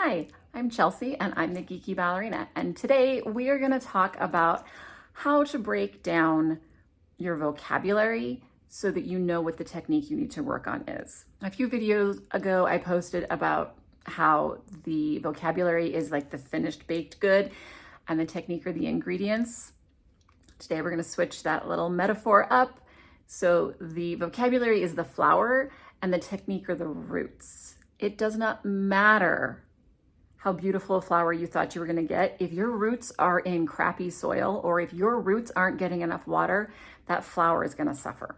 Hi, I'm Chelsea and I'm the Geeky Ballerina, and today we are going to talk about how to break down your vocabulary so that you know what the technique you need to work on is. A few videos ago I posted about how the vocabulary is like the finished baked good and the technique are the ingredients. Today we're going to switch that little metaphor up. So the vocabulary is the flour and the technique are the roots. It does not matter how beautiful a flower you thought you were going to get. If your roots are in crappy soil or if your roots aren't getting enough water, that flower is going to suffer.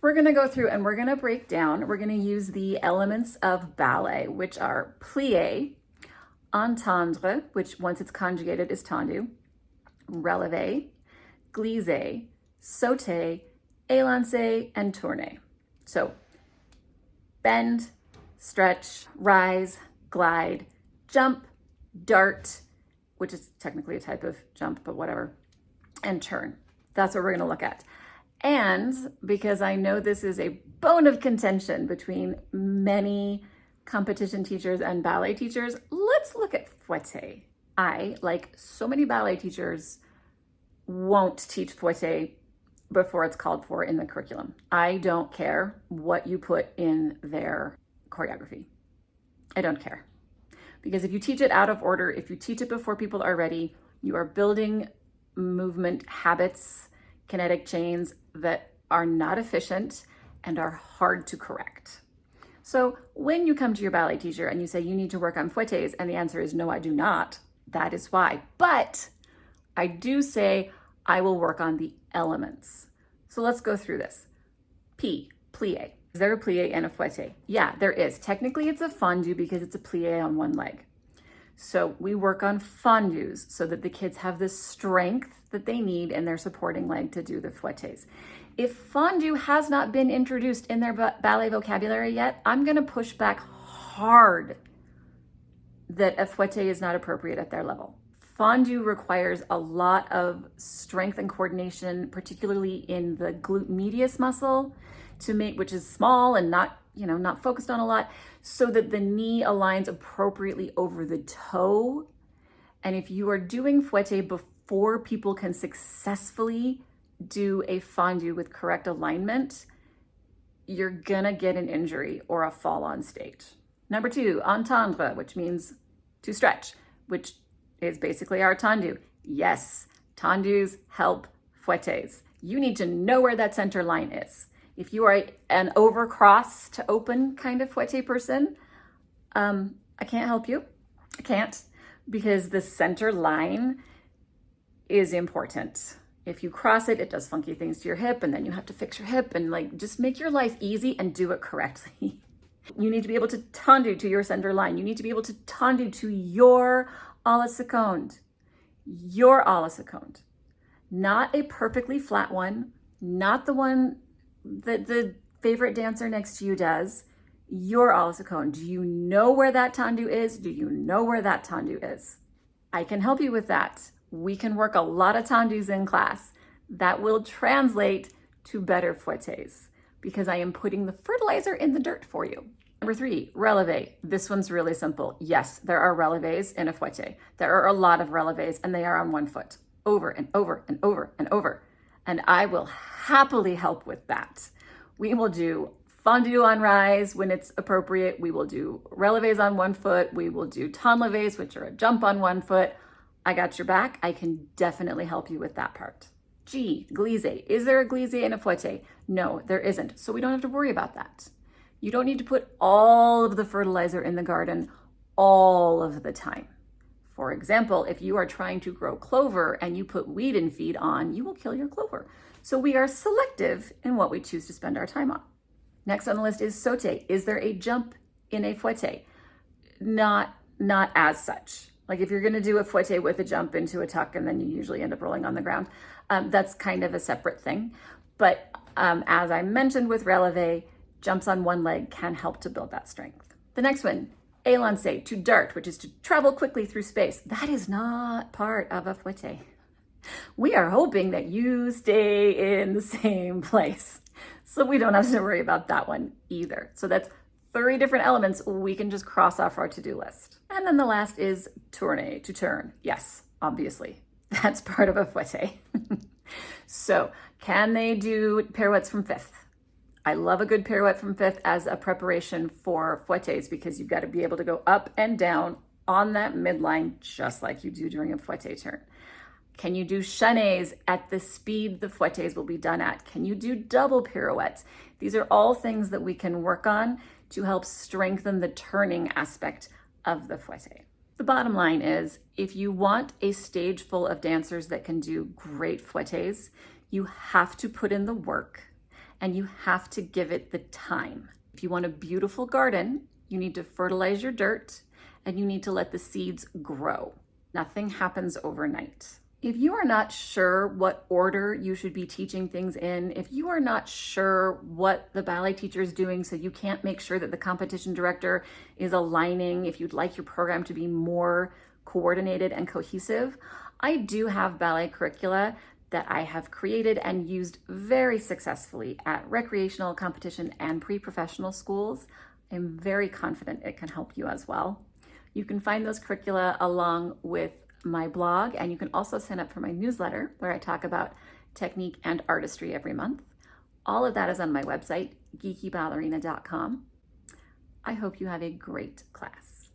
We're going to go through and we're going to break down. We're going to use the elements of ballet, which are plié, entendre, which once it's conjugated is tendu, relevé, glissé, sauté, élancé, and tourné. So bend, stretch, rise, glide, jump, dart, which is technically a type of jump, but whatever, and turn. That's what we're going to look at. And because I know this is a bone of contention between many competition teachers and ballet teachers, let's look at fouetté. I, like so many ballet teachers, won't teach fouetté before it's called for in the curriculum. I don't care what you put in their choreography. I don't care. Because if you teach it out of order, if you teach it before people are ready, you are building movement habits, kinetic chains that are not efficient and are hard to correct. So when you come to your ballet teacher and you say you need to work on fouettés and the answer is no, I do not, that is why. But I do say I will work on the elements. So let's go through this. P, plié. Is there a plié and a fouetté? Yeah, there is. Technically, it's a tendu because it's a plié on one leg. So we work on tendus so that the kids have the strength that they need in their supporting leg to do the fouettés. If tendu has not been introduced in their ballet vocabulary yet, I'm going to push back hard that a fouetté is not appropriate at their level. Tendu requires a lot of strength and coordination, particularly in the glute medius muscle, to make, which is small and not focused on a lot, so that the knee aligns appropriately over the toe. And if you are doing fouetté before people can successfully do a tendu with correct alignment, you're gonna get an injury or a fall on stage. Number 2, entendre, which means to stretch, which is basically our tendu. Yes, tendus help fouettés. You need to know where that center line is. If you are an overcross to open kind of fouetté person, I can't help you. I can't, because the center line is important. If you cross it, it does funky things to your hip, and then you have to fix your hip and just make your life easy and do it correctly. You need to be able to tendu to your center line. You need to be able to tendu to your à la seconde. Your à la seconde. Not a perfectly flat one, not the one that the favorite dancer next to you does. Your à la seconde. Do you know where that tendu is? Do you know where that tendu is? I can help you with that. We can work a lot of tendus in class. That will translate to better fouettés because I am putting the fertilizer in the dirt for you. Number 3, relevé. This one's really simple. Yes, there are relevés in a fouetté. There are a lot of relevés and they are on one foot, over and over and over and over. And I will happily help with that. We will do tendu on rise when it's appropriate. We will do relevés on one foot. We will do tenlevés, which are a jump on one foot. I got your back. I can definitely help you with that part. G, glissé. Is there a glissé in a fouetté? No, there isn't. So we don't have to worry about that. You don't need to put all of the fertilizer in the garden all of the time. For example, if you are trying to grow clover and you put weed and feed on, you will kill your clover. So we are selective in what we choose to spend our time on. Next on the list is sauté. Is there a jump in a fouetté? Not as such. Like if you're gonna do a fouetté with a jump into a tuck and then you usually end up rolling on the ground, that's kind of a separate thing. But as I mentioned with relevé, jumps on one leg can help to build that strength. The next one, élancé, to dart, which is to travel quickly through space. That is not part of a fouetté. We are hoping that you stay in the same place. So we don't have to worry about that one either. So that's 3 different elements we can just cross off our to-do list. And then the last is tourné, to turn. Yes, obviously, that's part of a fouetté. So can they do pirouettes from fifth? I love a good pirouette from fifth as a preparation for fouettes because you've got to be able to go up and down on that midline just like you do during a fouetté turn. Can you do chaînés at the speed the fouettes will be done at? Can you do double pirouettes? These are all things that we can work on to help strengthen the turning aspect of the fouetté. The bottom line is, if you want a stage full of dancers that can do great fouettes, you have to put in the work and you have to give it the time. If you want a beautiful garden, you need to fertilize your dirt and you need to let the seeds grow. Nothing happens overnight. If you are not sure what order you should be teaching things in, if you are not sure what the ballet teacher is doing so you can't make sure that the competition director is aligning, if you'd like your program to be more coordinated and cohesive, I do have ballet curricula that I have created and used very successfully at recreational, competition, and pre-professional schools. I'm very confident it can help you as well. You can find those curricula along with my blog, and you can also sign up for my newsletter where I talk about technique and artistry every month. All of that is on my website, geekyballerina.com. I hope you have a great class.